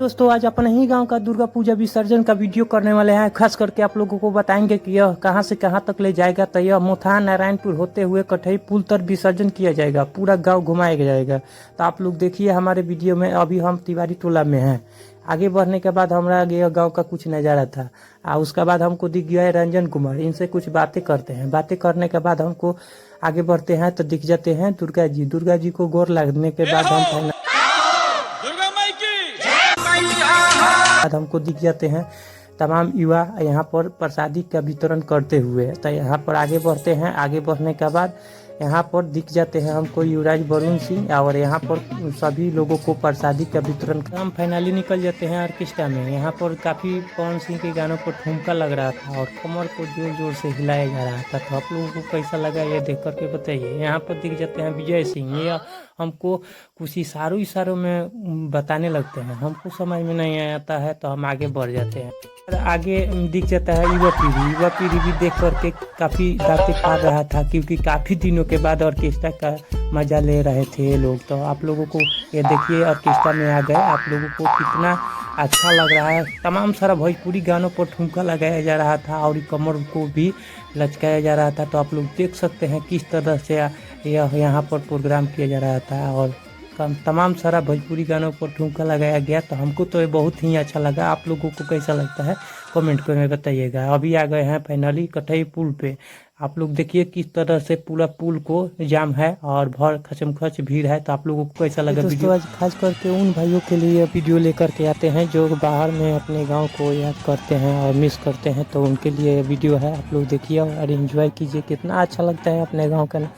दोस्तों आज अपने ही गांव का दुर्गा पूजा विसर्जन का वीडियो करने वाले हैं। खास करके आप लोगों को बताएंगे कि यह कहां से कहां तक ले जाएगा। तो यह मोथान नारायणपुर होते हुए कठई पुल तक विसर्जन किया जाएगा, पूरा गांव घुमाया जाएगा। तो आप लोग देखिए हमारे वीडियो में। अभी हम तिवारी टोला में हैं। आगे बढ़ने के बाद हमारा गया गाँव का कुछ नज़ारा था। उसके बाद हमको दिख गया है रंजन कुमार। इनसे कुछ बातें करते हैं। बातें करने के बाद हमको आगे बढ़ते हैं तो दिख जाते हैं दुर्गा जी। दुर्गा जी को गोर लगने के बाद हमको दिख जाते हैं तमाम युवा यहाँ पर प्रसादी का वितरण करते हुए। तो यहाँ पर आगे बढ़ते हैं। आगे बढ़ने के बाद यहाँ पर दिख जाते हैं हमको युवराज वरुण सिंह, और यहाँ पर सभी लोगों को प्रसादी का वितरण। हम फाइनली निकल जाते हैं ऑर्केस्ट्रा में। यहाँ पर काफ़ी पवन सिंह के गानों पर ठुमका लग रहा था और कमर को जोर जोर से हिलाया जा रहा था। तो आप लोगों को कैसा लगा ये देख करके बताइए। यहाँ पर दिख जाते हैं विजय सिंह। ये हमको कुछ इशारों में बताने लगते हैं, हमको समझ में नहीं आता है तो हम आगे बढ़ जाते हैं। आगे दिख जाता है युवा पीढ़ी भी देख करके काफ़ी दांतें फाड़ रहा था, क्योंकि काफ़ी दिनों के बाद ऑर्केस्ट्रा का मज़ा ले रहे थे ये लोग। तो आप लोगों को ये देखिए ऑर्केस्ट्रा में आ गए। आप लोगों को कितना अच्छा लग रहा है। तमाम सारा भोजपुरी गानों पर ठुमका लगाया जा रहा था और कमर को भी लचकाया जा रहा था। तो आप लोग देख सकते हैं किस तरह से यह यहाँ पर प्रोग्राम किया जा रहा था और तमाम सारा भोजपुरी गानों पर ठुमका लगाया गया। तो हमको तो ये बहुत ही अच्छा लगा। आप लोगों को कैसा लगता है कमेंट में बताइएगा। अभी आ गए हैं फाइनली कठई पुल पे। आप लोग देखिए किस तरह से पूरा पुल को जाम है और भर खचमखच भीड़ है। तो आप लोगों को कैसा लगा वीडियो। आज खास करके उन भाइयों के लिए वीडियो लेकर के आते हैं जो बाहर में अपने गांव को याद करते हैं और मिस करते हैं। तो उनके लिए वीडियो है, आप लोग देखिए और एंजॉय कीजिए। कितना अच्छा लगता है अपने गाँव का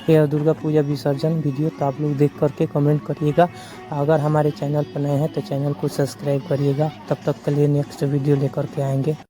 यह दुर्गा पूजा विसर्जन वीडियो। तो आप लोग देख करके कमेंट करिएगा। अगर हमारे चैनल पर नए हैं तो चैनल को सब्सक्राइब करिएगा। तब तक के लिए नेक्स्ट वीडियो लेकर के आएंगे।